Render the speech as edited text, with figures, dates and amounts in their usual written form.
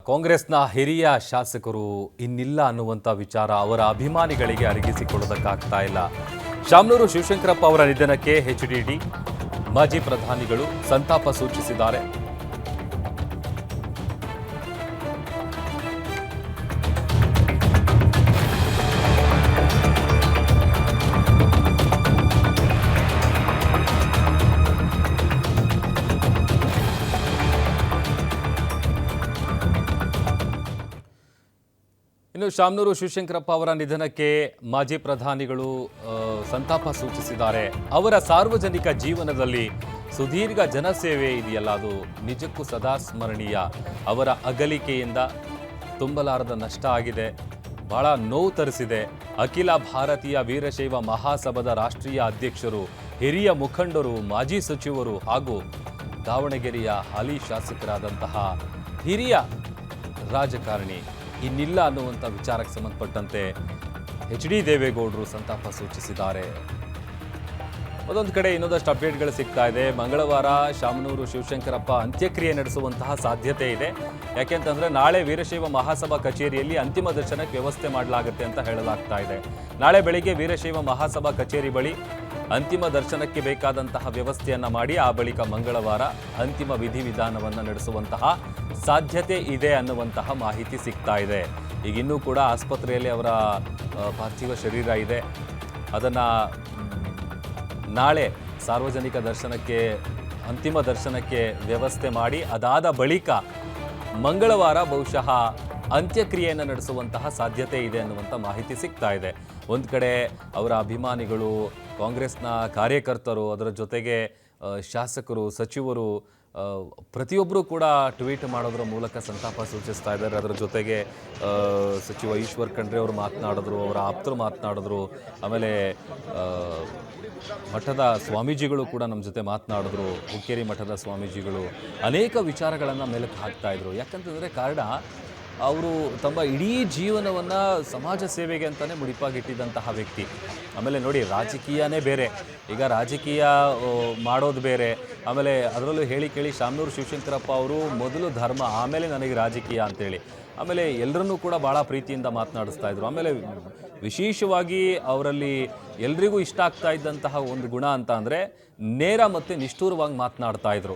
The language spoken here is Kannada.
ಕಾಂಗ್ರೆಸ್ನ ಹಿರಿಯ ಶಾಸಕರು ಇನ್ನಿಲ್ಲ ಅನ್ನುವಂಥ ವಿಚಾರ ಅವರ ಅಭಿಮಾನಿಗಳಿಗೆ ಅರಗಿಸಿಕೊಳ್ಳೋದಕ್ಕಾಗ್ತಾ ಇಲ್ಲ. ಶಾಮನೂರು ಶಿವಶಂಕರಪ್ಪ ಅವರ ನಿಧನಕ್ಕೆ ಎಚ್ಡಿಡಿ ಮಾಜಿ ಪ್ರಧಾನಿಗಳು ಸಂತಾಪ ಸೂಚಿಸಿದ್ದಾರೆ. ಇನ್ನು ಶಾಮನೂರು ಶಿವಶಂಕರಪ್ಪ ಅವರ ನಿಧನಕ್ಕೆ ಮಾಜಿ ಪ್ರಧಾನಿಗಳು ಸಂತಾಪ ಸೂಚಿಸಿದ್ದಾರೆ. ಅವರ ಸಾರ್ವಜನಿಕ ಜೀವನದಲ್ಲಿ ಸುದೀರ್ಘ ಜನಸೇವೆ ಇದೆಯಲ್ಲ, ಅದು ನಿಜಕ್ಕೂ ಸದಾ ಸ್ಮರಣೀಯ. ಅವರ ಅಗಲಿಕೆಯಿಂದ ತುಂಬಲಾರದ ನಷ್ಟ ಆಗಿದೆ, ಬಹಳ ನೋವು ತರಿಸಿದೆ. ಅಖಿಲ ಭಾರತೀಯ ವೀರಶೈವ ಮಹಾಸಭಾದ ರಾಷ್ಟ್ರೀಯ ಅಧ್ಯಕ್ಷರು, ಹಿರಿಯ ಮುಖಂಡರು, ಮಾಜಿ ಸಚಿವರು ಹಾಗೂ ದಾವಣಗೆರೆಯ ಹಾಲಿ ಶಾಸಕರಾದಂತಹ ಹಿರಿಯ ರಾಜಕಾರಣಿ ಇನ್ನಿಲ್ಲ ಅನ್ನುವಂಥ ವಿಚಾರಕ್ಕೆ ಸಂಬಂಧಪಟ್ಟಂತೆ ಎಚ್.ಡಿ. ದೇವೇಗೌಡರು ಸಂತಾಪ ಸೂಚಿಸಿದ್ದಾರೆ. ಅದೊಂದು ಕಡೆ ಇನ್ನೊಂದಷ್ಟು ಅಪ್ಡೇಟ್ಗಳು ಸಿಗ್ತಾ ಇದೆ. ಮಂಗಳವಾರ ಶಾಮನೂರು ಶಿವಶಂಕರಪ್ಪ ಅಂತ್ಯಕ್ರಿಯೆ ನಡೆಸುವಂತಹ ಸಾಧ್ಯತೆ ಇದೆ. ಯಾಕೆಂತಂದರೆ ನಾಳೆ ವೀರಶೈವ ಮಹಾಸಭಾ ಕಚೇರಿಯಲ್ಲಿ ಅಂತಿಮ ದರ್ಶನಕ್ಕೆ ವ್ಯವಸ್ಥೆ ಮಾಡಲಾಗುತ್ತೆ ಅಂತ ಹೇಳಲಾಗ್ತಾ ಇದೆ. ನಾಳೆ ಬೆಳಿಗ್ಗೆ ವೀರಶೈವ ಮಹಾಸಭಾ ಕಚೇರಿ ಬಳಿ ಅಂತಿಮ ದರ್ಶನಕ್ಕೆ ಬೇಕಾದಂತಹ ವ್ಯವಸ್ಥೆಯನ್ನು ಮಾಡಿ ಆ ಬಳಿಕ ಮಂಗಳವಾರ ಅಂತಿಮ ವಿಧಿವಿಧಾನವನ್ನು ನಡೆಸುವಂತಹ ಸಾಧ್ಯತೆ ಇದೆ ಅನ್ನುವಂತಹ ಮಾಹಿತಿ ಸಿಗ್ತಾ ಇದೆ. ಈಗ ಇನ್ನೂ ಕೂಡ ಆಸ್ಪತ್ರೆಯಲ್ಲಿ ಅವರ ಪಾರ್ಥಿವ ಶರೀರ ಇದೆ. ಅದನ್ನು ನಾಳೆ ಸಾರ್ವಜನಿಕ ದರ್ಶನಕ್ಕೆ ಅಂತಿಮ ದರ್ಶನಕ್ಕೆ ವ್ಯವಸ್ಥೆ ಮಾಡಿ ಅದಾದ ಬಳಿಕ ಮಂಗಳವಾರ ಬಹುಶಃ ಅಂತ್ಯಕ್ರಿಯೆಯನ್ನು ನಡೆಸುವಂತಹ ಸಾಧ್ಯತೆ ಇದೆ ಅನ್ನುವಂಥ ಮಾಹಿತಿ ಸಿಗ್ತಾ ಇದೆ. ಒಂದು ಕಡೆ ಅವರ ಅಭಿಮಾನಿಗಳು, ಕಾಂಗ್ರೆಸ್ನ ಕಾರ್ಯಕರ್ತರು, ಅದರ ಜೊತೆಗೆ ಶಾಸಕರು, ಸಚಿವರು ಪ್ರತಿಯೊಬ್ಬರು ಕೂಡ ಟ್ವೀಟ್ ಮಾಡೋದ್ರ ಮೂಲಕ ಸಂತಾಪ ಸೂಚಿಸ್ತಾ ಇದ್ದಾರೆ. ಅದರ ಜೊತೆಗೆ ಸಚಿವ ಈಶ್ವರ್ ಖಂಡ್ರೆ ಅವರು ಮಾತನಾಡಿದ್ರು, ಅವರ ಆಪ್ತರು ಮಾತನಾಡಿದ್ರು, ಆಮೇಲೆ ಮಠದ ಸ್ವಾಮೀಜಿಗಳು ಕೂಡ ನಮ್ಮ ಜೊತೆ ಮಾತನಾಡಿದ್ರು. ಹುಕ್ಕೇರಿ ಮಠದ ಸ್ವಾಮೀಜಿಗಳು ಅನೇಕ ವಿಚಾರಗಳನ್ನು ಮೇಲಕ್ಕೆ ಹಾಕ್ತಾ ಇದ್ರು. ಯಾಕಂತಂದರೆ ಕಾರಣ ಅವರು ತಮ್ಮ ಇಡೀ ಜೀವನವನ್ನು ಸಮಾಜ ಸೇವೆಗೆ ಅಂತಲೇ ಮುಡಿಪಾಗಿಟ್ಟಿದ್ದಂತಹ ವ್ಯಕ್ತಿ. ಆಮೇಲೆ ನೋಡಿ, ರಾಜಕೀಯನೇ ಬೇರೆ, ಈಗ ರಾಜಕೀಯ ಮಾಡೋದು ಬೇರೆ. ಆಮೇಲೆ ಅದರಲ್ಲೂ ಹೇಳಿ ಕೇಳಿ ಶಾಮನೂರು ಶಿವಶಂಕರಪ್ಪ ಅವರು ಮೊದಲು ಧರ್ಮ, ಆಮೇಲೆ ನನಗೆ ರಾಜಕೀಯ ಅಂತೇಳಿ, ಆಮೇಲೆ ಎಲ್ಲರನ್ನೂ ಕೂಡ ಭಾಳ ಪ್ರೀತಿಯಿಂದ ಮಾತನಾಡಿಸ್ತಾ ಇದ್ರು. ಆಮೇಲೆ ವಿಶೇಷವಾಗಿ ಅವರಲ್ಲಿ ಎಲ್ರಿಗೂ ಇಷ್ಟ ಆಗ್ತಾ ಇದ್ದಂತಹ ಒಂದು ಗುಣ ಅಂತ ಅಂದರೆ ನೇರ ಮತ್ತು ನಿಷ್ಠೂರವಾಗಿ ಮಾತನಾಡ್ತಾ ಇದ್ರು.